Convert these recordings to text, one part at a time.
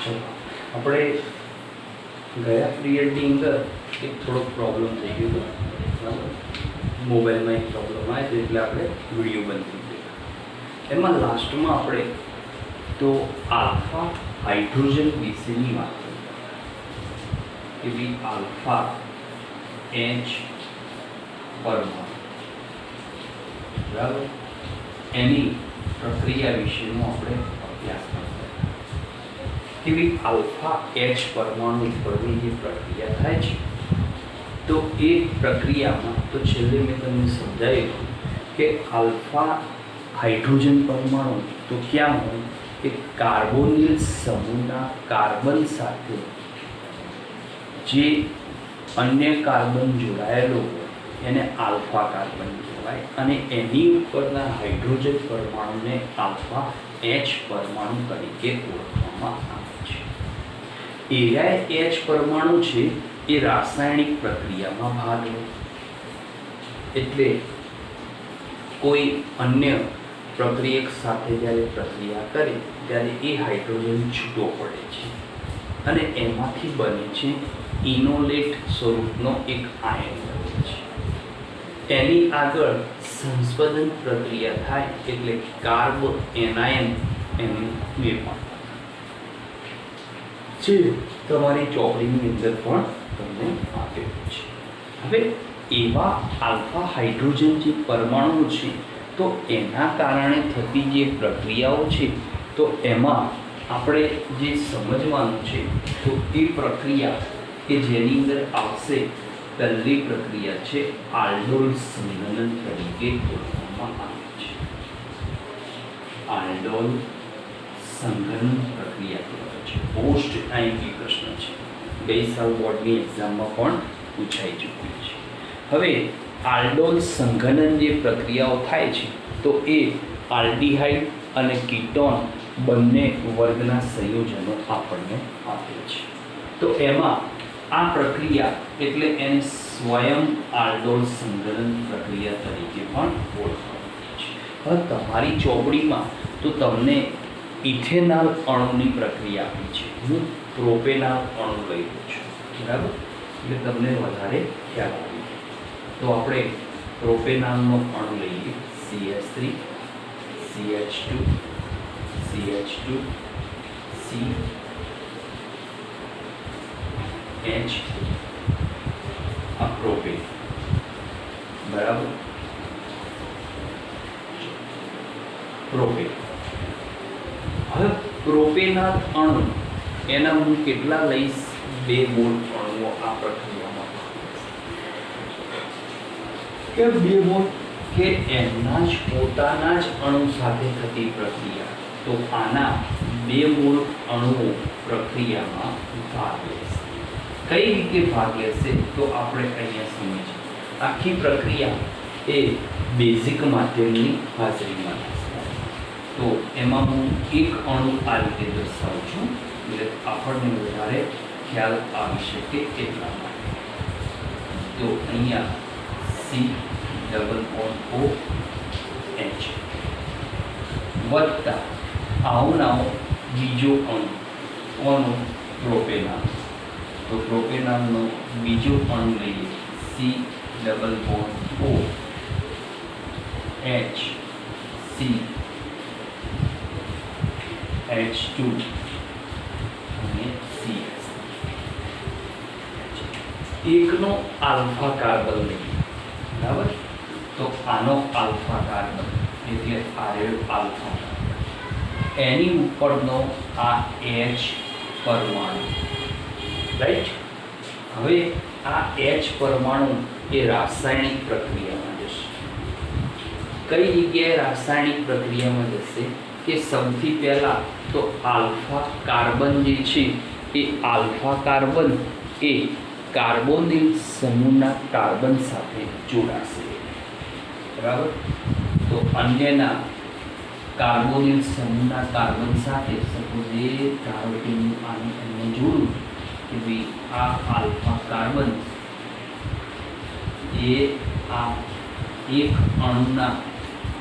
चलो આપણે ગયા પીરિયડની અંદર એક થોડોક પ્રોબ્લેમ થઈ ગયો હતો, બરાબર. મોબાઈલમાં એક પ્રોબ્લેમ આવે તો એટલે આપણે વિડીયો બંધ કરી દીધો. એમાં લાસ્ટમાં આપણે તો આલ્ફા હાઇડ્રોજન વિશેની વાત કરી કે ભાઈ આલ્ફા એચ પરમાણુ, બરાબર, એની પ્રક્રિયા વિશેનો આપણે અભ્યાસ કરતા કે ભાઈ આલ્ફા એચ પરમાણુ પરની જે પ્રક્રિયા થાય છે તો એ પ્રક્રિયામાં તો છેલ્લે મેં તમને સમજાવ્યું કે આલ્ફા હાઇડ્રોજન પરમાણુ તો ક્યાં હોય કે કાર્બોનિલ સમૂહના કાર્બન સાથે જે અન્ય કાર્બન જોડાયેલો હોય એને આલ્ફા કાર્બન કહેવાય અને એની ઉપરના હાઇડ્રોજન પરમાણુને આલ્ફા એચ પરમાણુ તરીકે ઓળખવામાં આવે છે. એઆઈ એચ પરમાણુ છે એ રાસાયણિક પ્રક્રિયામાં ભાગ લે, એટલે કોઈ અન્ય પ્રક્રિયક સાથે જ્યારે પ્રક્રિયા કરે ત્યારે એ હાઇડ્રોજન છૂટો પડે છે અને એમાંથી બને છે ઇનોલેટ સ્વરૂપનો એક આયન બને છે. એની આગળ સંસ્પંદન પ્રક્રિયા થાય એટલે કાર્બ એનાયન એનું નિર્માણ છે. તમારી ચોપડીની અંદર પણ તમને આપેલું છે. હવે એવા આલ્ફા હાઇડ્રોજન જે પરમાણુ છે તો એના કારણે થતી જે પ્રક્રિયાઓ છે તો એમાં આપણે જે સમજવાનું છે તો એ પ્રક્રિયા કે જેની અંદર આવશે પહેલી પ્રક્રિયા છે આલ્ડોલ સંઘનન તરીકે ઓળખવામાં આવે છે. આલ્ડોલ સંઘનન પ્રક્રિયા કહેવાય છે. પોસ્ટ આઈએમપી પ્રશ્ન છે, ગઈ સાલ બોર્ડની એક્ઝામમાં પણ પૂછાઈ ચૂક્યું છે. હવે આલ્ડોલ સંઘનન જે પ્રક્રિયાઓ થાય છે તો એ આલ્ડીહાઇડ અને કીટોન બંને વર્ગના સંયોજનો આપણને આપે છે. તો એમાં આ પ્રક્રિયા એટલે એને સ્વયં આલ્ડોલ સંઘનન પ્રક્રિયા તરીકે પણ ઓળખવામાં છે. હવે તમારી ચોપડીમાં તો તમને ઇથેનોલ અણુની પ્રક્રિયા આપી છે, હું પ્રોપેનોલ અણુ લઈ લઉં છું, બરાબર, એટલે તમને વધારે ખ્યાલ આવી જાય. તો આપણે પ્રોપેનોલનો અણુ લઈએ, CH3 CH2 CH2 CH આ પ્રોપેન, બરાબર, પ્રોપેન. હવે પ્રોપેનોલ અણુ એના હું કેટલા લઈશ? 2 મોલ અણુઓ આ પ્રક્રિયામાં કે 2 મોલ કે એમના જ પોતાના જ અણુ સાથે થતી પ્રક્રિયા, તો આના 2 મોલ અણુઓ પ્રક્રિયામાં ભાગ લેશે. કઈ રીતે ભાગ લેશે તો આપણે અહીંયા સમજીએ. આખી પ્રક્રિયા એ બેઝિક માધ્યમની હાજરીમાં થશે. તો એમાં હું એક અણુ આ રીતે દર્શાવું છું એટલે આપણને વધારે ખ્યાલ આવી શકે એટલા માટે. તો અહીંયા C≡OH વત્તા આવો બીજો અણુ કોનો? પ્રોપેનોલ. તો પ્રોપેનોલનો બીજો અણુ લઈએ C≡OH H2 અને CS. એકનો આલ્ફા કાર્બન લઈએ, બરાબર, તો આનો આલ્ફા કાર્બન એટલે આર્યલ આલ્ફા કાર્બન, એની ઉપરનો આ H પરમાણુ, રાઈટ. હવે આ H પરમાણુ એ રાસાયણિક પ્રક્રિયામાં જશે. કઈ જગ્યાએ રાસાયણિક પ્રક્રિયામાં જશે કે સૌથી પહેલા તો આલ્ફા કાર્બન જે છે એ આલ્ફા કાર્બન એ કાર્બોનિલ સમૂહના કાર્બન સાથે જોડાશે, બરાબર. તો અન્યના કાર્બોનિલ સમૂહના કાર્બન સાથે સપોઝ એ ધારો કે હું આને જોડું કે ભાઈ આ આલ્ફા કાર્બન એ આ એક અણુના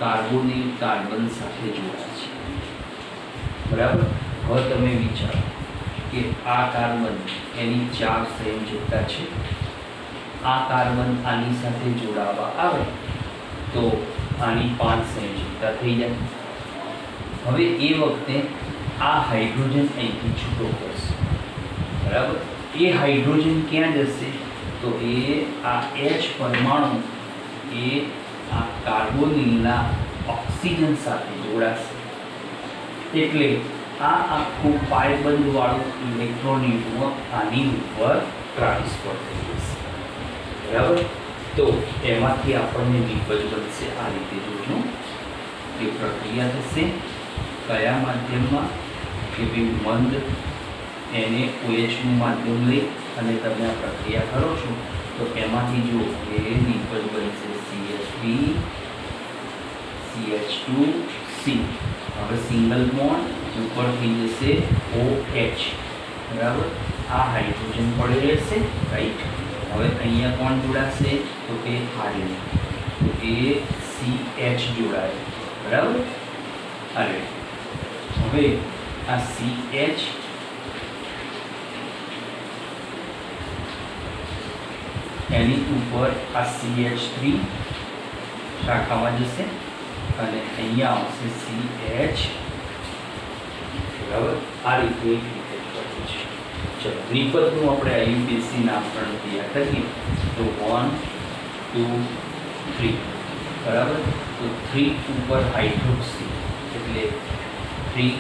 કાર્બોનિલ કાર્બન સાથે જોડાય છે, બરાબર. હવે તમે વિચારો કે આ કાર્બન એની 4 સંયોજકતા છે, આ કાર્બન આની સાથે જોડાવા આવે તો આની 5 સંયોજકતા થઈ જાય. હવે એ વખતે આ હાઇડ્રોજન અહીંથી છૂટો પડશે, બરાબર. એ હાઇડ્રોજન ક્યાં જશે? તો એ આ H પરમાણુ એ આ કાર્બોનિલના ઓક્સિજન સાથે જોડાશે, એટલે આ આખું પાયબંધ વાળું ઇલેક્ટ્રોન આની ઉપર ટ્રાન્સફર થઈ જશે, બરાબર. તો એમાંથી આપણને નિપજ બનશે. આ રીતે જોજો કે પ્રક્રિયા થશે કયા માધ્યમમાં, કે ભાઈ મંદ NaOH નું માધ્યમ લઈ અને તમે આ પ્રક્રિયા કરો છો તો એમાંથી જો કે નિપજ બનશે CH3 CH2C. હવે સિંગલ બોન્ડ ઉપર થઈ જશે OH, બરાબર. આ હાઇડ્રોજન પડે રહેશે, રાઈટ. હવે અહીંયા કોણ જોડાશે? તો કે હાઇડ્રોજન, તો એ CH જોડાય, બરાબર. અરે હવે આ CH એની ઉપર આ CH3 શાખામાં જશે અને અહીંયા આવશે CH, બરાબર. આ રીતે એક રીતે કરવું છે. ચલો નિપજનું આપણે IUPAC નામકરણ તૈયાર કરીએ તો 1 2 3, બરાબર. તો 3 ઉપર હાઇડ્રોક્સી એટલે 3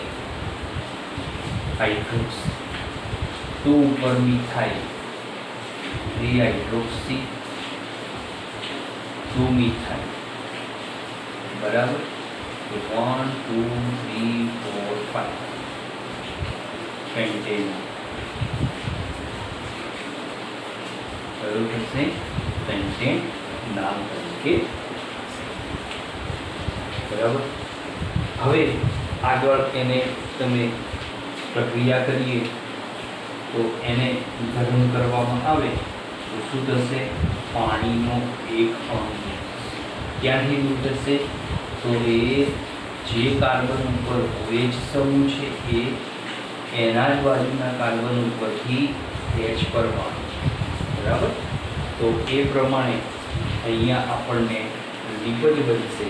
હાઇડ્રોક્સી, 2 ઉપર મિથાઇલ 3 હાઇડ્રોક્સી 2 મિથાઇલ, બરાબર. તો 1 2 3 4 5 પેન્ટેન કયું થશે? પેન્ટેન નામ તરીકે, બરાબર. હવે આગળ એને તમે પ્રક્રિયા કરીએ તો એને ગરમ કરવામાં આવે તો શું થશે? પાણીનો એક અણુ ક્યાંથી દૂર થશે? તો એ જે કાર્બન ઉપર OH સમૂહ છે એ એના જ બાજુના કાર્બન ઉપરથી H પરમાણુ, બરાબર. તો એ પ્રમાણે અહીંયા આપણને નિપજ બનશે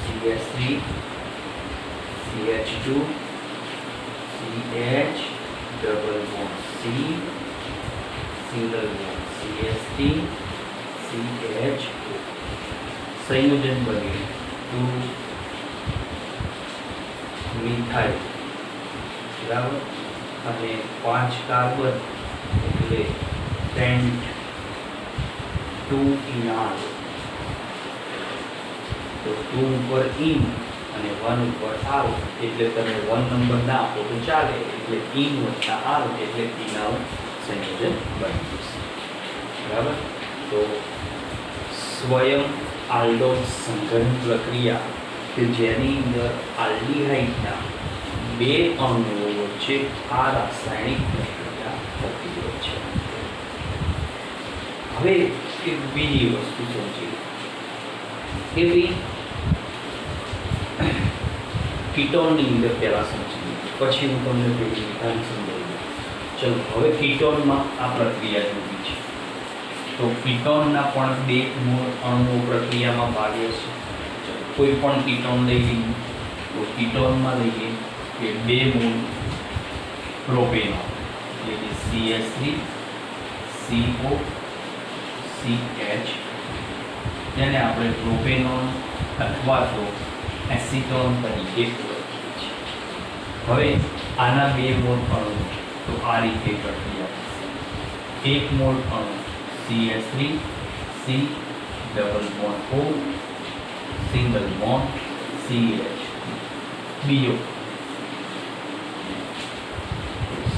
CH3 CH2 CH double bond C single bond CH3 CH સંયોજન બને 2 મિથાઇલ, બરાબર. અને 5 કાર્બન એટલે પેન્ટ 2 ઇનાલ, તો 2 ઉપર ઇન અને 1 ઉપર આવ એટલે તમે 1 નંબર ના આપો તો ચાલે, એટલે ઇન વત્તા આવ એટલે ઇનાલ સંયોજન બની જશે, બરાબર. તો સ્વયં આલ્ડોલ સંઘન પ્રક્રિયા કે જેની અંદર આલ્ડીહાઇડના 2 અણુઓ વચ્ચે આ રાસાયણિક પ્રક્રિયા થતી હોય છે. હવે એક બીજી વસ્તુ સમજીએ કે ભાઈ કીટોનની અંદર પહેલા સમજીએ, પછી હું તમને પેલી વિધાન સમજાવી. ચલો હવે કીટોનમાં આ પ્રક્રિયા જોવી છે. તો કીટોનના પણ 2 મૂળ અણુઓ પ્રક્રિયામાં ભાગ લેશે. કોઈ પણ કીટોન લઈ લઈએ તો કીટોનમાં લઈએ કે 2 મૂળ પ્રોપેનોલ એટલે CH3 CO CH, જેને આપણે પ્રોપેનોલ અથવા તો એસિટોન તરીકે ઓળખીએ છીએ. હવે આના 2 મોલ અણુ તો આ રીતે પ્રક્રિયા થશે. 1 મોલ અણુ CH3 C double bond O single bond CH, બીજો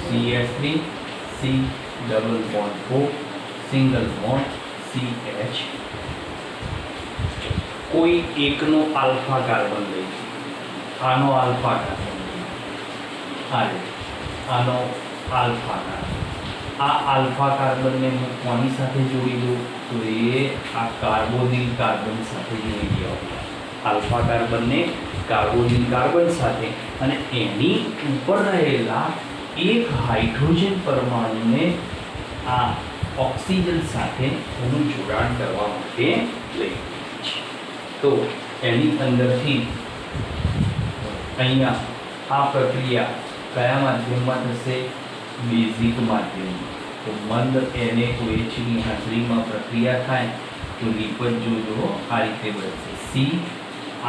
CH3 C double bond O single bond CH. કોઈ એકનો આલ્ફા કાર્બન લઈ, આનો આલ્ફા કાર્બન આનો આલ્ફા કાર્બન, આ આલ્ફા કાર્બનને હું કોની સાથે જોડી દઉં તો એ આ કાર્બોનિલ કાર્બન સાથે જોડી દેવા. આલ્ફા કાર્બનને કાર્બોનિલ કાર્બન સાથે અને એની ઉપર રહેલા એક હાઇડ્રોજન પરમાણુને આ ઓક્સિજન સાથે એનું જોડાણ કરવા માટે લઈ છે. તો એની અંદરથી અહીંયા આ પ્રક્રિયા કયા માધ્યમમાં થશે? બેઝિક માધ્યમમાં. તો મંદ NaOH ની હાજરીમાં પ્રક્રિયા થાય તો લિપિડ જોજો આ રીતે બનશે. સી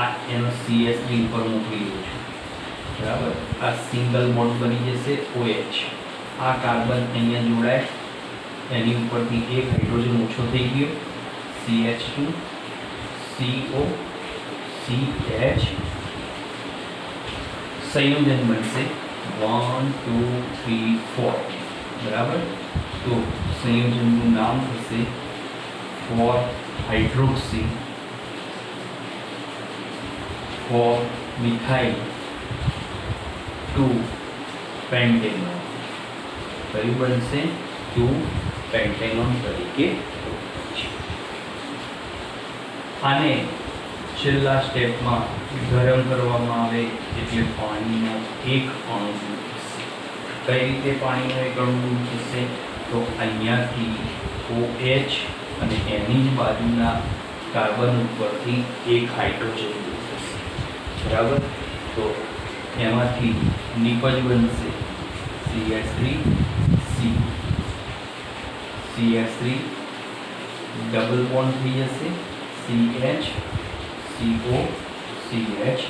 આ એનો CS3 ઉપર મોકલી દઉં છું, બરાબર. આ સિંગલ બોન્ડ બની જશે OH. આ કાર્બન અહીંયા જોડાય, એની ઉપરથી એક હાઇડ્રોજન ઓછો થઈ ગયો, CH2 CO CH, સંયોજન બનશે 1 2 3 4, બરાબર. તો સંયોજનનું નામ થશે 4 હાઇડ્રોક્સી 4 મિથાઇલ 2 પેન્ટેનોન. કયું બનશે? 2 પેન્ટેનોન તરીકે. આને છેલ્લા સ્ટેપમાં ગરમ કરવામાં આવે એટલે પાણીનો એક અણુ થશે. કઈ રીતે પાણીનો એક અણુ થશે? તો અહીંયાથી OH અને એની જ બાજુના કાર્બન ઉપરથી એક હાઇડ્રોજન થશે, બરાબર. તો એમાંથી નિપજ બનશે CH3 CH3 ડબલ બોન્ડ થઈ જશે CH CO CH.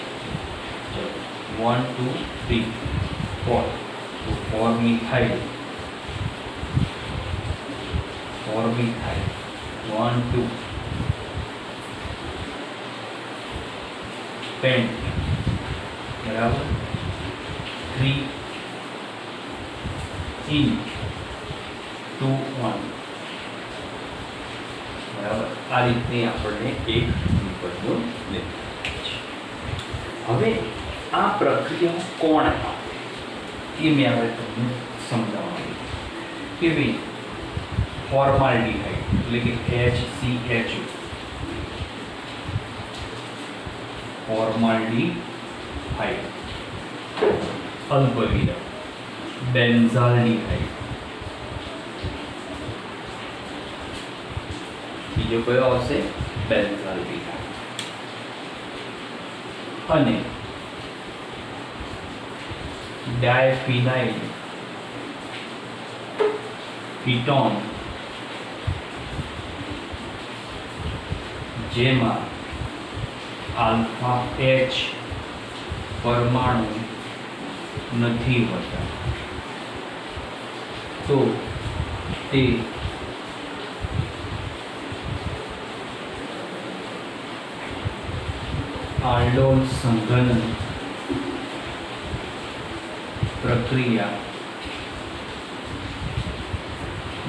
1 2 3 4. તો 4 મિથાઇલ 1 2 પેન્ટ, બરાબર. 3 ઇન 2 1, બરાબર. આ રીતે આપણને એક નિપજનો દેખાય છે. હવે આ પ્રક્રિયા કોણ આપે એ મેં હવે તમને સમજાવવાનું કે ભાઈ ફોર્માલ્ડિહાઇડ એટલે કે HCHO, ફોર્માલ્ડિહાઇડ, અલ્પવિરામ બેન્ઝાલ્ડિહાઇડ, બીજો કયો આવશે? બેન્ઝાલ્ડિહાઇડ. અને ડાયફિનાઇલ કીટોન, જેમાં આલ્ફા H પરમાણુ નથી હોતા. તો તે આલ્ડોલ સંઘનન પ્રક્રિયા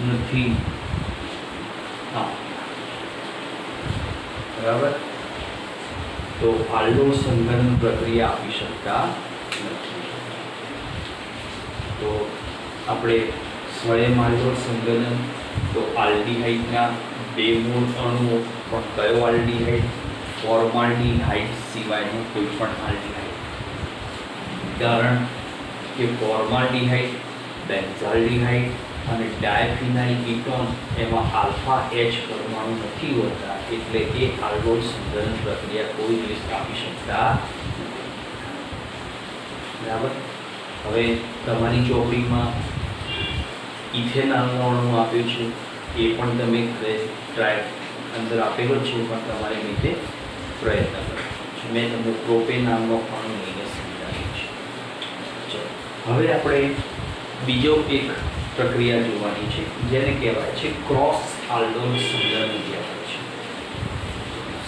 નથી બરાબર. તો આલ્ડોલ સંઘનન પ્રક્રિયા આપી શકતા નથી. તો આપણે સ્વયં આલ્ડોલ સંઘનન, તો આલ્ડીહાઇડના બે મૂળ અણુઓ, પણ કયો આલ્ડીહાઇડ? ફોર્માલ્ડીહાઇડ સિવાયનો કોઈ પણ આલ્ડીહાઇડ. કારણ કે ફોર્માલ્ડીહાઇડ, બેન્ઝાલ્ડીહાઇડ અને ડાયફિનાઇલ કીટોન એમાં આલ્ફા H પરમાણુ નથી હોતા, એટલે એ આલ્ડોલ સંઘનન પ્રક્રિયા કોઈ દિવસ આપી શકતા નથી, બરાબર. હવે તમારી ચોપડીમાં ઇથેનોલનો અણુ આપ્યો છે, એ પણ તમે ટ્રાય અંદર આપેલો છે, પણ તમારે રીતે પ્રયત્ન કરો. મેં તમને પ્રોપેન નામનો અણુ લઈને સમજાવ્યું છે. ચલો હવે આપણે બીજો એક પ્રક્રિયા જોવાની છે, જેને કહેવાય છે ક્રોસ આલ્ડોલ સંઘનન કહેવાય છે.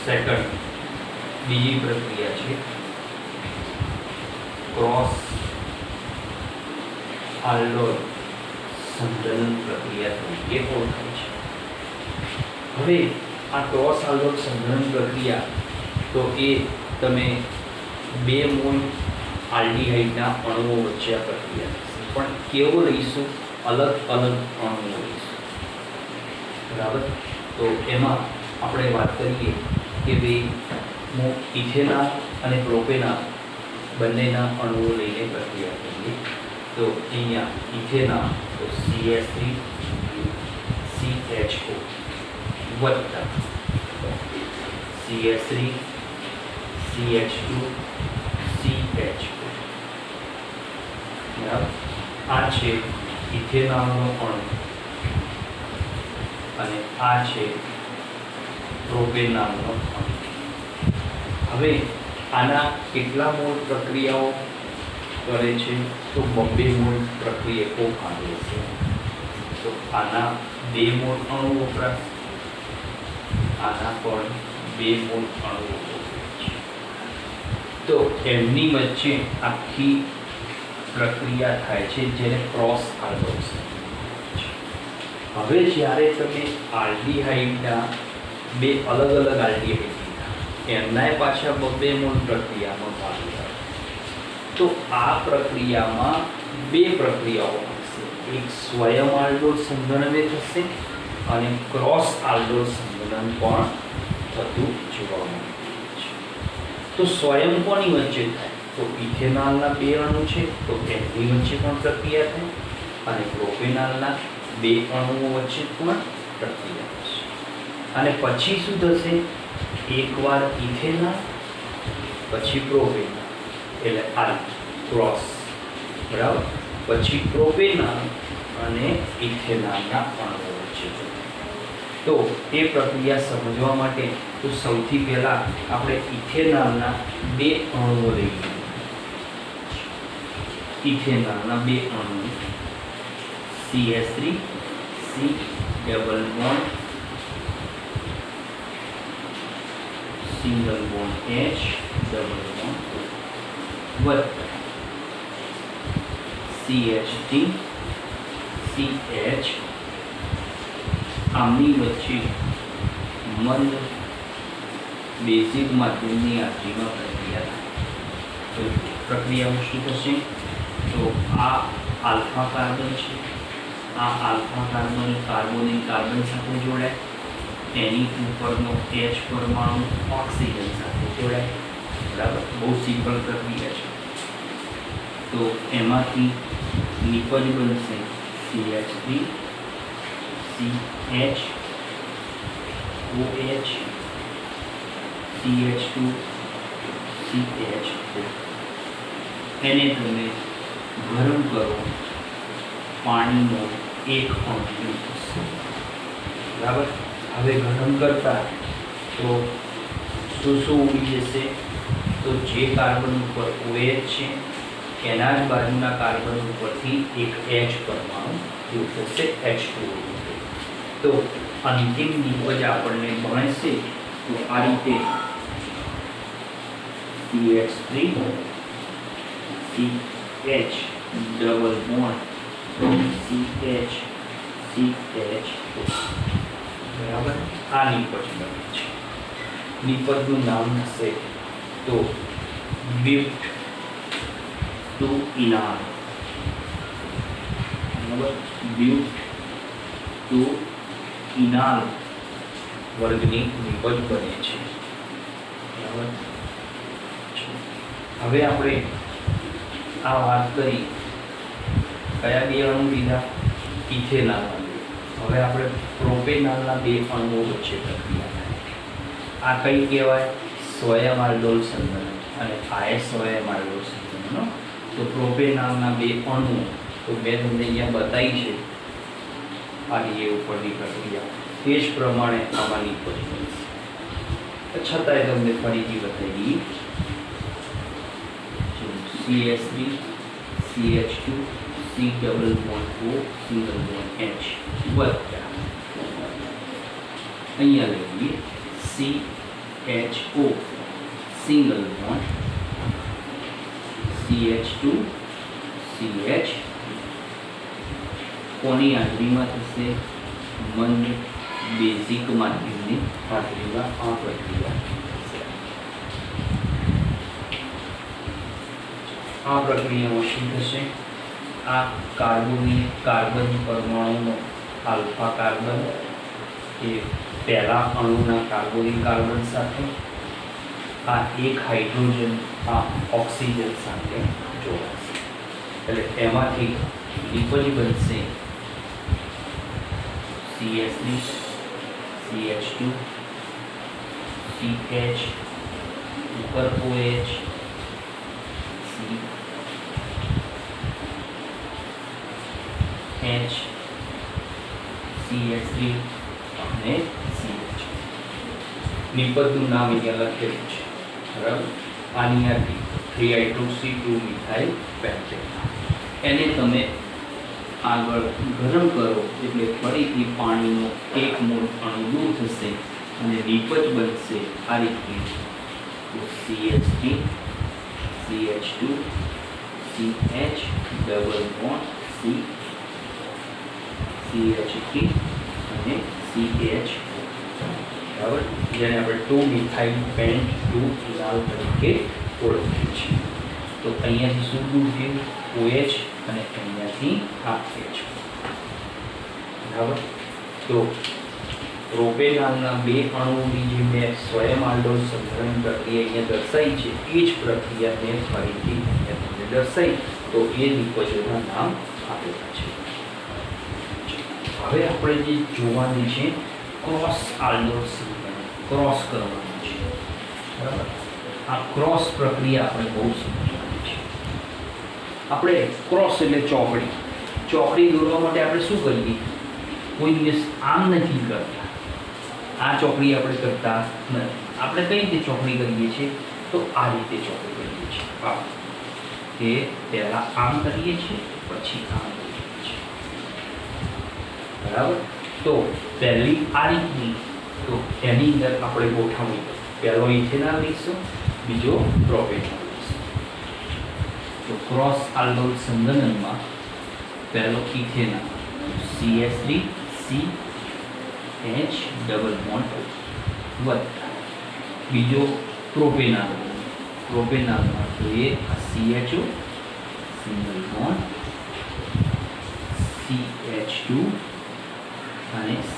સેકન્ડ બીજી પ્રક્રિયા છે ક્રોસ આલ્ડોલ સંઘનન પ્રક્રિયા તરીકે ઓળખાય છે. હવે આ ક્રોસ આલ્ડોલ સંઘનન પ્રક્રિયા, તો એ તમે બે મૂળ આલ્ડીહાઇડના અણુઓ વચ્ચે આ પ્રક્રિયા થશે, પણ કેવો લઈશું? અલગ અલગ અણુઓ લઈશું, બરાબર. તો એમાં આપણે વાત કરીએ કે ભાઈ ઇથેનોલ અને પ્રોપેનોલ બંનેના અણુઓ લઈને પ્રક્રિયા કરીએ तो અહીંયા ઇથેનોલ તો CH3 CHO વત્તા CH3 CH2 CHO બરાબર આ છે ઇથેનોલનો અણુ અને આ છે પ્રોપેનોલનો અણુ. હવે આના કેટલા મોલ પ્રક્રિયાઓ કરે છે તો 2 મોલ પ્રક્રિયકો ભાગે છે. તો આના 2 મોલ અણુ વપરાશ, આના પણ 2 મોલ અણુ વપરાશ. તો એમની વચ્ચે આખી પ્રક્રિયા થાય છે જેને ક્રોસ આલ્ડોસ. હવે જ્યારે તમે આલ્ડીહાઇડના 2 અલગ અલગ આલ્ડીહાઇડ એમનાય પાછા 2 મોલ પ્રક્રિયામાં ભાગ લેવાનો, તો આ પ્રક્રિયામાં 2 પ્રક્રિયાઓ થશે. એક સ્વયં આલ્ડોલ સંઘનને થશે અને ક્રોસ આલ્ડોલ સંઘનન પણ થતું જોવા મળે છે. તો સ્વયં કોની વચ્ચે થાય તો ઇથેનોલના 2 અણુ છે તો એમની વચ્ચે પણ પ્રક્રિયા થાય અને પ્રોપેનોલના 2 અણુઓ વચ્ચે પણ પ્રક્રિયા થશે. અને પછી શું થશે, એકવાર ઇથેનોલ પછી પ્રોપેનોલ એટલે આ ક્રોસ બરાબર, પછી પ્રોપેનોલ અને ઇથેનોલના અણુઓ વચ્ચે. તો એ પ્રક્રિયા સમજવા માટે તો સૌથી પહેલા આપણે ઇથેનોલના 2 અણુઓ લઈએ. ઇથેનોલના 2 અણુ CH3 C double bond single bond H double bond વત્તા CH3 CH આમની વચ્ચે મંદ બેઝિક માધ્યમની હાજરીમાં પ્રક્રિયા થાય. તો પ્રક્રિયામાં શું થશે તો આ આલ્ફા કાર્બન છે, આ આલ્ફા કાર્બન કાર્બોનિલ કાર્બન સાથે જોડાય, એની ઉપરનો H પરમાણુ ઓક્સિજન સાથે જોડાય. બરાબર, બહુ સિમ્પલ પ્રક્રિયા છે. તો એમાંથી નિપજ બનશે CH3 CH OH CH2 CH4. એને તમે ગરમ કરો, પાણીનો 1 અણુ થશે. બરાબર, હવે ગરમ કરતા તો શું ઉડી જશે તો જે કાર્બન ઉપર OH છે એના જ બાજુના કાર્બન ઉપરથી એક H પરમાણુ એવું થશે H2O. તો અંતિમ નિપજ આપણને મળશે તો આ રીતે CH3 CH double bond CH CH. બરાબર, આ નિપજ બને છે. નિપજનું નામ હશે તો બ્યુટ ટુ ઇનાલ. બરાબર, બ્યુટ ટુ ઇનાલ વર્ગની નિપજ બને છે. બરાબર, હવે આપણે આ વાત કરી કયા 2 અણુ લીધા ઇથેનોલના. હવે આપણે પ્રોપેનોલના 2 અણુઓ વચ્ચે પ્રક્રિયા થાય. આ કઈ કહેવાય સ્વયં આલ્ડોલ સંઘનન અને આ સ્વયં આલ્ડોલ સંઘનન. તો પ્રોપેનોલના 2 અણુઓ તો મેં તમને અહીંયા બતાવી છે આની ઉપરની પ્રક્રિયા, તે જ પ્રમાણે આમાં નિપજ બનશે. છતાંય તમને ફરીથી બતાવી CH3 CH2 C double bond O single bond H વત્તા અહીંયા લઈએ CHO single bond CH2 CH કોની હાજરીમાં થશે મંદ બેઝિક માધ્યમની હાજરીમાં આ પ્રક્રિયા. આ પ્રક્રિયામાં શું થશે, આ કાર્બન પરમાણુનો આલ્ફા કાર્બન એ પહેલા અણુના કાર્બોનિક કાર્બન સાથે, આ એક હાઇડ્રોજન આ ઓક્સિજન સાથે જોડાશે. એટલે એમાંથી નિપજ બનશે CH3 CH2 CH ઉપર OH CH CH3 અને CH. નિપજનું નામ અહીંયા લખેલું છે બરાબર. આની આ 3I2C2 મિથાઇલ પેન્ટેન. એને તમે આગળ ગરમ કરો એટલે ફરીથી પાણીનો એક મોલ અણુ દૂર થશે અને નિપજ બનશે આ રીતે CH3 CH2 CH double bond C CH3 અને CH બરાબર, જેને આપણે 2 મિથાઇલ પેન્ટ 2 ઇનાલ તરીકે ઓળખીએ છીએ. તો અહીંયાથી શું દૂર થયું? OH અને અહીંયાથી આ H. બરાબર. તો પ્રોપેનાલના બે અણુઓની જે મેં સ્વયં આલ્ડોલ સંગ્રહણ પ્રક્રિયા અહીંયા દર્શાવી છે એ જ પ્રક્રિયા મેં ફરીથી અહીંયા તમને દર્શાવી. તો એ નિપજોના નામ આપેલા છે. હવે આપણે જે જોવાની છે ક્રોસ આલ્ડોલ સંગ્રહણ, ક્રોસ કરવાનું છે બરાબર. આ ક્રોસ પ્રક્રિયા આપણે બહુ સમજવાની છે. આપણે ક્રોસ એટલે ચોકડી. ચોકડી દોરવા માટે આપણે શું કરીએ? કોઈ દિવસ આમ નથી કરતા. આ ચોકડી આપણે કરતા નથી. આપણે કઈ રીતે ચોકડી કરીએ છીએ? તો આ રીતે ચોકડી કરીએ છીએ. આ કે પહેલાં આમ કરીએ છીએ પછી આમ કરીએ છીએ બરાબર. તો પહેલી આ રીતની, તો એની અંદર આપણે ગોઠવણી પહેલો ઇથેનોલ લઈશું, બીજો પ્રોપેનોલ લઈશું. તો ક્રોસ આલ્ડોલ સંઘનનમાં પહેલો ethanol CH3 CH double bond વત્તા બીજો પ્રોપેનોલ, પ્રોપેનોલમાં તો એ CHO સિંગલ બોન્ડ CH2 અને C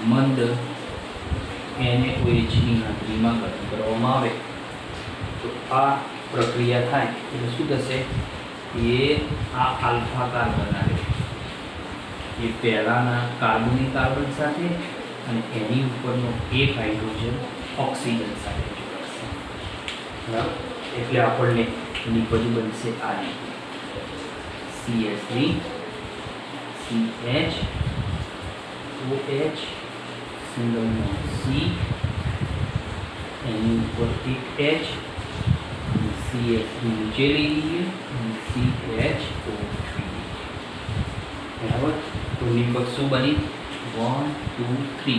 મંદ NaOH ની હાજરીમાં ગરમ કરવામાં આવે તો આ પ્રક્રિયા થાય એટલે શું થશે? એ આ આલ્ફા કાર્બન આવે એ પહેલાના કાર્બોનિક કાર્બન સાથે અને એની ઉપરનો એક હાઇડ્રોજન ઓક્સિજન સાથે જોડાશે બરાબર. એટલે આપણને નિપજ બનશે આ રીતે CH3 CH OH single bond C એની ઉપર એક H CH નીચે લઈ લઈએ અને CHO3 બરાબર. તો નિપજ શું બની? 1 2 3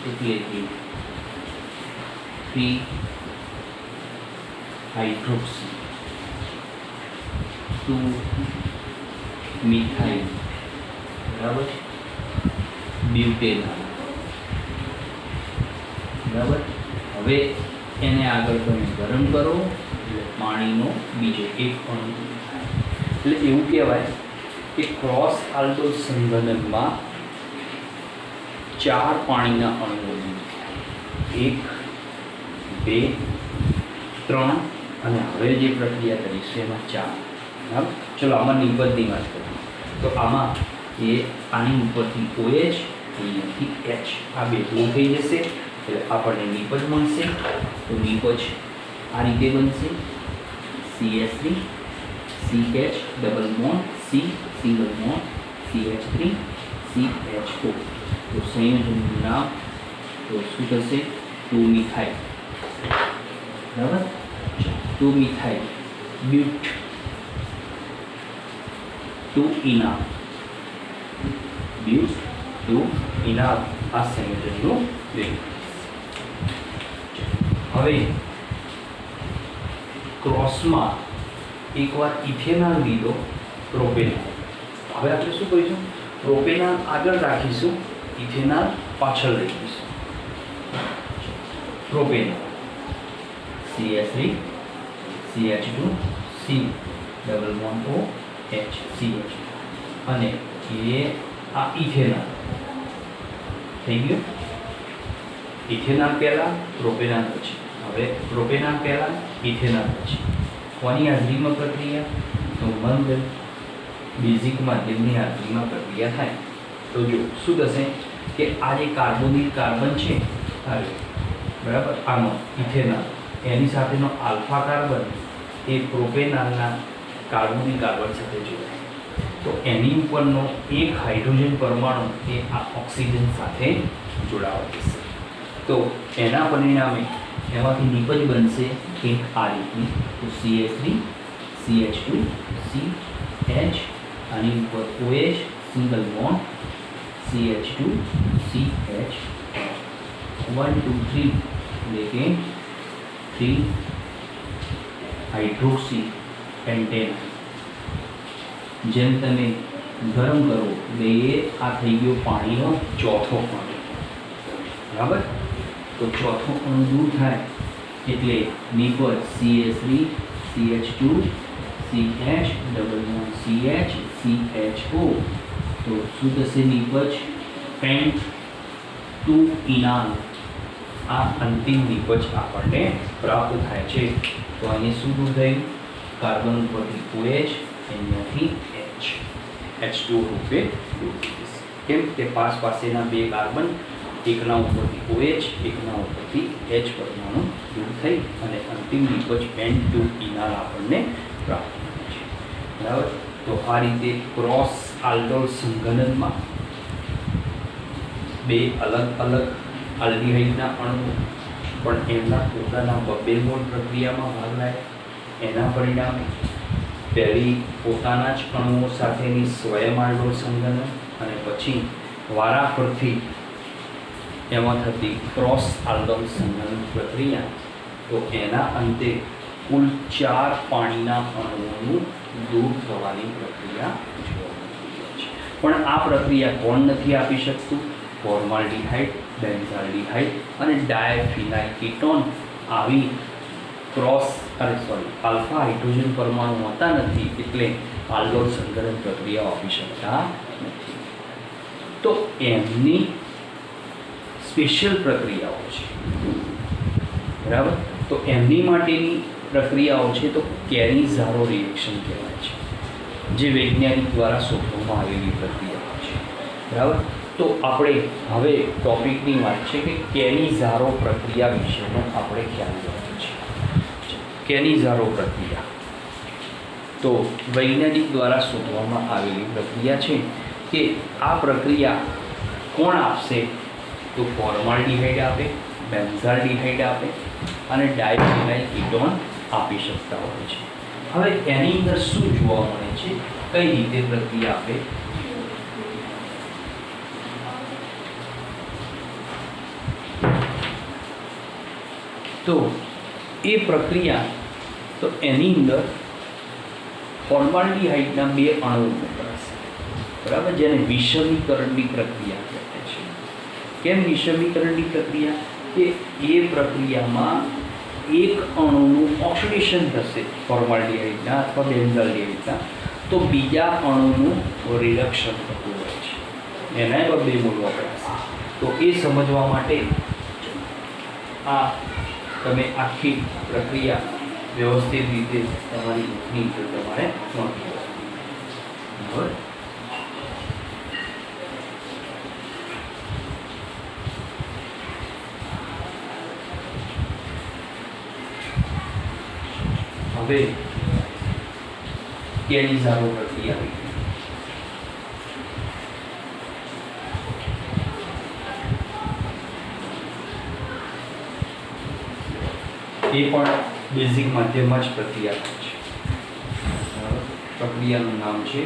એટલે કે 3 હાઇડ્રોક્સી 2 મિથાઇલ બરાબર, બ્યુટેનોલ બરાબર. હવે એને આગળ તમે ગરમ કરો એટલે પાણીનો બીજો એક અણુ થાય. એટલે એવું કહેવાય કે ક્રોસ આલ્ડોલ સંઘનનમાં 4 પાણીના અણુઓ થાય. 1 2 3 અને હવે જે પ્રક્રિયા કરીશું એમાં 4 બરાબર. ચલો આમાં નિપજની વાત કરીએ તો આમાં એ આની ઉપરથી OH અહીંયાથી H આ બે દૂર થઈ જશે એટલે આપણને નિપજ મળશે. તો નિપજ આ રીતે બનશે CH3 CH double bond C single bond CH3 CHO. તો સંયોજનનું નામ તો શું થશે? 2 મિથાઇલ બરાબર. 2 મિથાઇલ બ્યુટ 2 ઇનાલ બ્યુટ 2 ઇનાલ આ સંયોજનનું વેગ. હવે ક્રોસમાં એકવાર ઇથેનોલ લીધો પ્રોપેનોલ. હવે આપણે શું કરીશું? પ્રોપેનોલ આગળ રાખીશું, ઇથેનોલ પાછળ લઈ જઈશું. Propanol CH3 CH2 C double bond O H CH અને એ આ ઇથેનોલ થઈ ગયું. ઇથેનોલ પહેલા, પ્રોપેનોલ પછી. હવે પ્રોપેનાલ પહેલાં, ઇથેનોલ પછી. કોની હાજરીમાં પ્રક્રિયા? તો મંદ બેઝિક માધ્યમની હાજરીમાં પ્રક્રિયા થાય. તો જો શું થશે કે આ જે કાર્બોનિલ કાર્બન છે હવે બરાબર, આનો ઇથેનોલ એની સાથેનો આલ્ફા કાર્બન એ પ્રોપેનાલના કાર્બોનિલ કાર્બન સાથે જોડાય. તો એની ઉપરનો એક હાઇડ્રોજન પરમાણુ એ આ ઓક્સિજન સાથે જોડાવા જશે. તો એના પરિણામે એમાંથી નિપજ બનશે એક આ રીતની. તો CH3 CH2 CH, આની ઉપર OH single bond CH2 CH, 1 2 3 એટલે કે 3 હાઇડ્રોક્સી પેન્ટેન. જેમ તમે ગરમ કરો એટલે એ આ થઈ ગયો પાણીનો ચોથો અણુ. બરાબર, તો ચોથો અણુ દૂર થાય એટલે નિપજ CH3 CH2 CH, double bond CH CHO. તો શું થશે નિપજ? Pant two ઇનાલ. આ અંતિમ નિપજ આપણને પ્રાપ્ત થાય છે. તો અહીં શું દૂર થયું? કાર્બન ઉપરથી OH, અહીંયાથી H2 રૂપે દૂર થઈ જશે. કેમ? તે પાસેના બે કાર્બન, એકના ઉપરથી OH, એકના ઉપરથી H પરમાણુ દૂર થઈ અને અંતિમ નિપજ પેન્ટ ટુ ઇનાલ આપણને પ્રાપ્ત થાય છે. બરાબર, તો આ રીતે ક્રોસ આલ્ડોલ સંઘનનમાં બે અલગ અલગ આલ્ડીહાઇડના અણુ પણ એમના પોતાના બબ્બે બોન્ડ પ્રક્રિયામાં ભાગ લે. એના પરિણામે પહેલી પોતાના જ અણુઓ સાથેની સ્વયં આલ્ડોલ સંઘનન અને પછી વારાફરતી એમાં થતી ક્રોસ આલ્ડોલ સંઘનન પ્રક્રિયા. તો એના અંતે કુલ 4 પાણીના અણુઓનું દૂર થવાની પ્રક્રિયા જોવા મળી છે. પણ આ પ્રક્રિયા કોણ નથી આપી શકતું? ફોર્માલ્ડિહાઇડ, બેન્ઝાલ્ડિહાઇડ અને ડાયફિનાઇલ કીટોન આવી આલ્ફા હાઇડ્રોજન પરમાણુ હોતા નથી, એટલે આલ્ડોલ સંઘનન પ્રક્રિયા આપી શકતા નથી. તો એમની સ્પેશિયલ પ્રક્રિયાઓ છે. બરાબર, તો એમની માટેની પ્રક્રિયાઓ છે તો કેની-ઝારો રિએક્શન કહેવાય છે, જે વૈજ્ઞાનિક દ્વારા શોધવામાં આવેલી પ્રક્રિયાઓ છે. બરાબર, તો આપણે હવે ટોપિકની વાત છે કે કેની-ઝારો પ્રક્રિયા વિશેનો આપણે ખ્યાલ લેવાનો છે. કેની-ઝારો પ્રક્રિયા તો વૈજ્ઞાનિક દ્વારા શોધવામાં આવેલી પ્રક્રિયા છે કે આ પ્રક્રિયા કોણ આપશે? તો ફોર્માલ્ડિહાઇડ આપે, બેન્ઝાલ્ડિહાઇડ આપે અને ડાયફિનાઇલ કીટોન આપી શકતા હોય છે. હવે એની અંદર શું જોવા મળે છે? કઈ રીતે પ્રક્રિયા આપે? તો એ પ્રક્રિયા, તો એની અંદર ફોર્માલ્ડિહાઇડના બે અણુ વપરાશે. બરાબર, જેને વિષમીકરણની પ્રક્રિયા કહેવાય છે. કેમ વિષમીકરણની પ્રક્રિયા? કે એ પ્રક્રિયામાં એક અણુનું ઓક્સિડેશન થશે ફોર્માલ્ડિહાઇડના અથવા બેન્ઝાલ્ડિહાઇડના, તો બીજા અણુનું રિડક્શન થતું હોય છે. એના બે મૂળ વપરાશે. તો એ સમજવા માટે આ તમે આખી પ્રક્રિયા વ્યવસ્થિત રીતે તમારી બુકની અંદર તમારે નોંધી બરાબર. હવે કેની-ઝારો પ્રક્રિયા એ પણ બેઝિક માધ્યમમાં જ પ્રક્રિયા થાય છે. પ્રક્રિયાનું નામ છે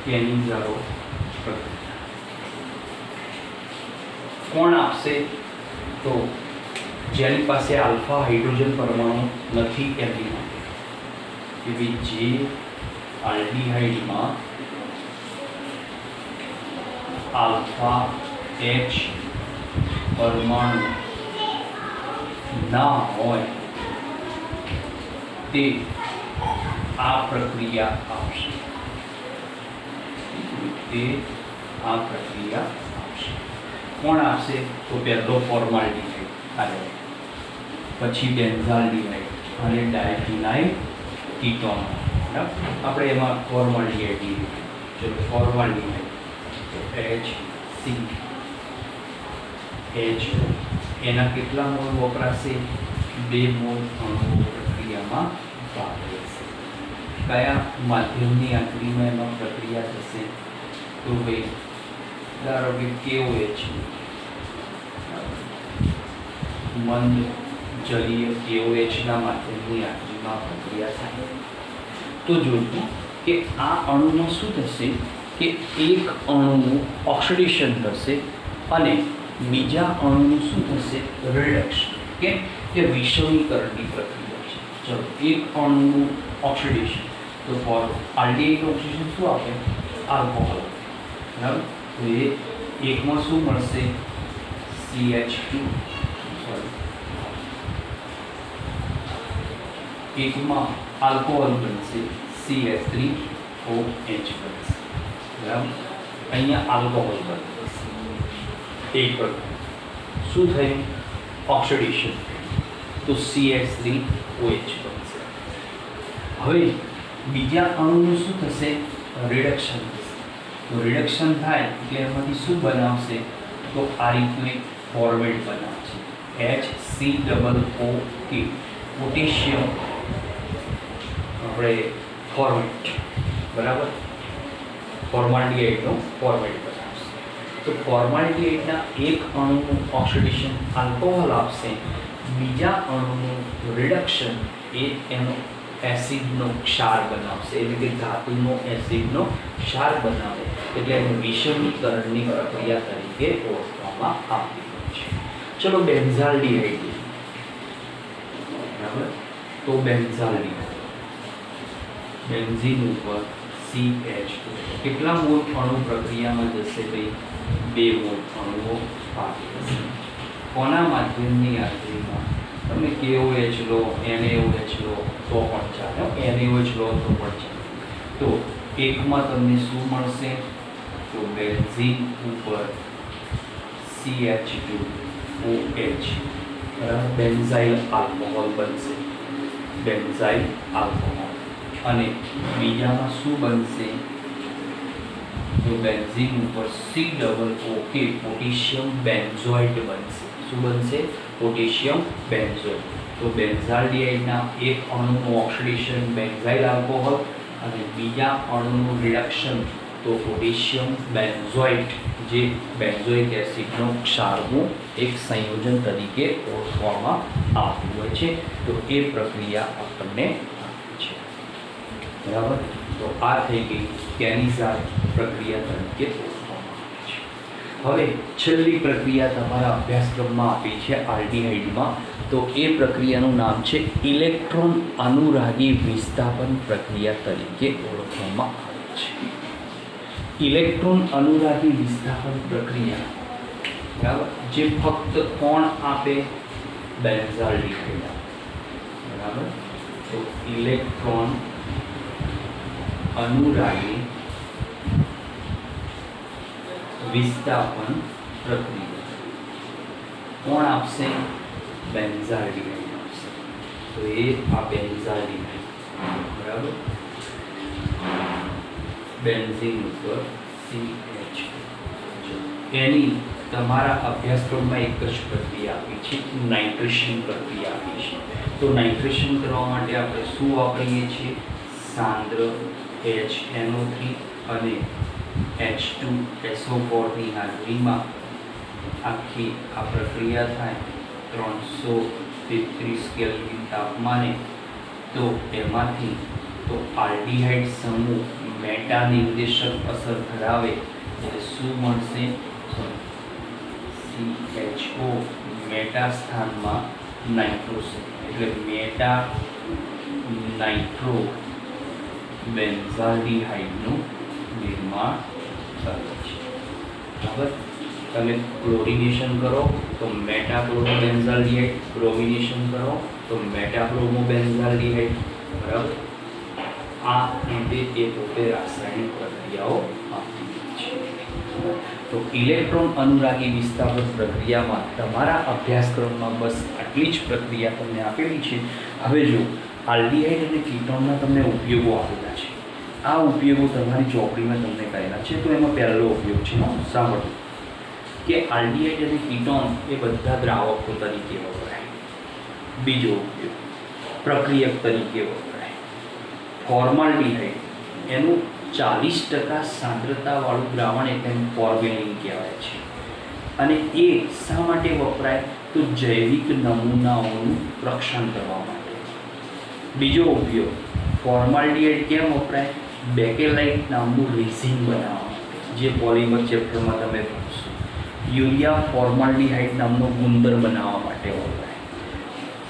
કેની-ઝારો પ્રક્રિયા. કોણ આપશે? તો જેની પાસે આલ્ફા હાઇડ્રોજન પરમાણુ નથી એમની માટે. એવી જે આલ્ડીહાઇડમાં આલ્ફા H પરમાણુ ના હોય તે આ પ્રક્રિયા આપશે. તે આ પ્રક્રિયા આપશે. કોણ આપશે? તો પહેલો ફોર્માલ્ડિહાઇડ આવે, પછી બેન્ઝાલ્ડિહાઇડ અને ડાયફિનાઇલ કીટોન. બરાબર, આપણે એમાં ફોર્માલ્ડિહાઇડ લીધું. ચલો ફોર્માલ્ડિહાઇડ HCH, એના કેટલા મોલ વપરાશે? 2 મોલ અણુઓ પ્રક્રિયામાં ભાગ લેશે. કયા માધ્યમની આકૃતિમાં એમાં પ્રક્રિયા થશે? તો ભાઈ ધારો કે KOH, મંદ જલીય KOHના માધ્યમની આકૃતિમાં પ્રક્રિયા થાય. તો જોયું કે આ અણુમાં શું થશે કે એક અણુનું ઓક્સિડેશન થશે અને બીજા અણુનું શું થશે? રિડક્શન. કે વિષમીકરણની પ્રક્રિયા છે. ચલો એક અણુનું ઓક્સિડેશન, તો ફોર આલ્ડિહાઇડનું ઓક્સિડેશન શું આપે? આલ્કોહોલ. બરાબર, તો એ એકમાં શું મળશે? CH2, સોરી, એકમાં આલ્કોહોલ બનશે, CH3OH બનશે. બરાબર, અહીંયા આલ્કોહોલ બનશે. એક પર શું થયું? ઓક્સિડેશન, તો CH3OH બનશે. હવે બીજા અણુનું શું થશે? રિડક્શન થશે. તો રિડક્શન થાય એટલે એમાંથી શું બનાવશે? તો આ રીતનું એક ફોર્મેટ બનાવશે, HCOOK, પોટેશિયમ આપણે ફોર્મેટ. બરાબર, ફોર્માલ્ડિહાઇડનો ફોર્મેટ બનાવશે. તો ફોર્માલ્ડિહાઇડના એક અણુનું ઓક્સિડેશન આલ્કોહોલ આપશે, બીજા અણુનું રિડક્શન એ એનો એસિડનો ક્ષાર બનાવશે, એટલે કે ધાતુનો એસિડનો ક્ષાર બનાવે, એટલે એને વિષમીકરણની પ્રક્રિયા તરીકે ઓળખવામાં આવતી હોય છે. ચલો બેન્ઝાલ્ડિહાઇડ. બરાબર, તો બેન્ઝાલ્ડિહાઇડ, બેન્ઝીન ઉપર CH2, કેટલા મોલ અણુ પ્રક્રિયામાં જશે? ભાઈ 2 મોલ અણુઓ ભાગ લેશે. કોના માધ્યમની હાજરીમાં? તમે KOH લો, NaOH લો તો પણ ચાલે, NaOH લો તો પણ ચાલે. તો એકમાં તમને શું મળશે? તો બેન્ઝીન ઉપર CH2OH, બેન્ઝાઇલ આલ્કોહોલ બનશે, બેન્ઝાઇલ આલ્કોહોલ. અને બીજામાં શું બનશે? તો બેન્ઝીન ઉપર COOK, પોટેશિયમ બેન્ઝોઇટ બનશે. શું બનશે? Potassium benzoate. તો બેન્ઝાલ્ડિહાઇડના એક અણુનું ઓક્સિડેશન બેન્ઝાઇલ આલ્કોહોલ અને બીજા અણુનું રિડક્શન તો પોટેશિયમ બેન્ઝોઇટ, જે બેન્ઝોઇક એસિડનો ક્ષારનું એક સંયોજન તરીકે ઓળખવામાં આવતું હોય છે. તો એ પ્રક્રિયા આપણને આપે છે. બરાબર, તો આ થઈ ગઈ કેનિઝાર પ્રક્રિયા તરીકે ઓળખવામાં આવે છે. હવે છેલ્લી પ્રક્રિયા તમારા અભ્યાસક્રમમાં આપી છે આલ્ડિહાઇડમાં, તો એ પ્રક્રિયાનું નામ છે ઇલેક્ટ્રોન અનુરાગી વિસ્થાપન પ્રક્રિયા તરીકે ઓળખવામાં આવે છે. ઇલેક્ટ્રોન અનુરાગી વિસ્થાપન પ્રક્રિયા, બરાબર, જે ફક્ત કોણ આપે? બેન્ઝાલ્ડિહાઇડ. બરાબર, તો ઇલેક્ટ્રોન અનુરાગી વિસ્થાપન પ્રક્રિયા કોણ આપશે? બેન્ઝાલ્ડિહાઇડ આપશે. તો એ આ બેન્ઝાલ્ડિહાઇડ. બરાબર, બેન્ઝીન ઉપર CH. એની તમારા અભ્યાસક્રમમાં એક જ પ્રક્રિયા આપી છે, નાઇટ્રેશન પ્રક્રિયા આપી છે. તો નાઇટ્રેશન કરવા માટે આપણે શું વાપરીએ છીએ? સાંદ્ર HNO3 અને H2SO4 ની હાજરીમાં આખી આ પ્રક્રિયા થાય 333 કેલ્વિન તાપમાને. તો એમાંથી તો આલ્ડિહાઇડ સમૂહ મેટા નિર્દેશક અસર ધરાવે એટલે શું મળશે? CHO મેટા સ્થાનમાં નાઇટ્રોજન, એટલે મેટા નાઇટ્રો બેન્ઝાલ્ડિહાઇડનું નિર્માણ કરે છે. બરાબર, તમે ક્લોરિનેશન કરો તો મેટાક્લોરો બેન્ઝાલ્ડિહાઇડ, બ્રોમિનેશન કરો તો મેટાબ્રોમો બેન્ઝાલ્ડિહાઇડ. બરાબર, આ રીતે એ પોતે રાસાયણિક પ્રક્રિયાઓ આપતી હોય છે. તો ઇલેક્ટ્રોન અનુરાગી વિસ્થાપન પ્રક્રિયામાં તમારા અભ્યાસક્રમમાં બસ આટલી જ પ્રક્રિયા તમને આપેલી છે. હવે જો આલ્ડીહાઇડ અને કીટોનના તમને ઉપયોગો આપેલા છે. આ ઉપયોગો તમારી ચોપડીમાં તમને કહેલા છે. તો એમાં પહેલો ઉપયોગ છે, સાંભળો, કે આલ્ડીહાઇડ અને કીટોન એ બધા દ્રાવકો તરીકે વપરાય. બીજો ઉપયોગ પ્રક્રિયક તરીકે વપરાય. ફોર્માલ્ડીહાઇડ એનું 40% સાંદ્રતાવાળું દ્રાવણ એટલે ફોર્મેલિન કહેવાય છે. અને એ શા માટે વપરાય? તો જૈવિક નમૂનાઓનું રક્ષણ કરવા માટે. બીજો ઉપયોગ ફોર્માલ્ડીહાઇડ કેમ વપરાય? બેકેલાઇટ નામનું રેઝિન બનાવવા માટે, જે પોલિમર ચેપ્ટરમાં તમે ભણશો. યુરિયા ફોર્માલ્ડીહાઇડ નામનો ગુંદર બનાવવા માટે વપરાય.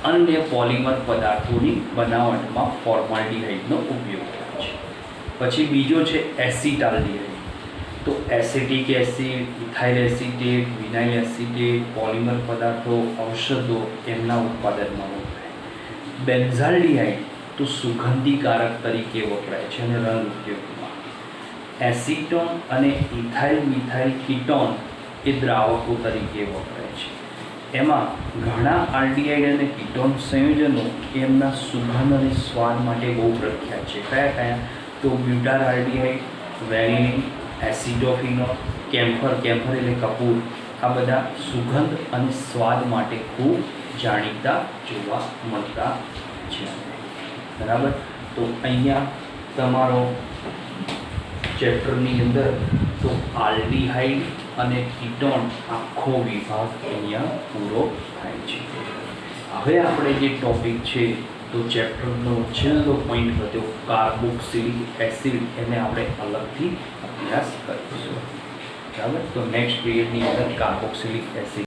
અન્ય પોલિમર પદાર્થોની બનાવટમાં ફોર્માલ્ડીહાઇડનો ઉપયોગ થાય છે. પછી બીજો છે એસિટાલ્ડીહાઇડ. તો acetic acid, ethyl acetate, vinyl acetate, polymer પદાર્થો, ઔષધો એમના ઉત્પાદનમાં વપરાય. બેન્ઝાલ્ડીહાઇડ તો સુગંધીકારક તરીકે વપરાય છે અને રંગ ઉદ્યોગમાં. એસિટોન અને ઇથાઇલ મિથાઇલ કીટોન એ દ્રાવકો તરીકે વપરાય છે. એમાં ઘણા આલ્ડીહાઇડ અને કીટોન સંયોજનો એમના સુગંધ અને સ્વાદ માટે બહુ પ્રખ્યાત છે. કયા કયા? તો બ્યુટાર આલ્ડીહાઇડ, વેનિલિન, એસિડોફિનોલ, કેમ્ફર એટલે કપૂર, આ બધા સુગંધ અને સ્વાદ માટે ખૂબ જાણીતા જોવા મળતા છે. બરાબર. તો અહીંયા તમારો ચેપ્ટરની અંદર તો આલ્ડીહાઇડ અને કીટોન આખો વિભાગ અહીંયા પૂરો થાય છે. હવે આપણે જે ટોપિક છે તો ચેપ્ટરનો છેલ્લો પોઈન્ટ હતો કાર્બોક્સિલિક એસિડ, એને આપણે અલગથી અભ્યાસ કરીશું. બરાબર. તો નેક્સ્ટ પીરિયડની અંદર કાર્બોક્સિલિક એસિડ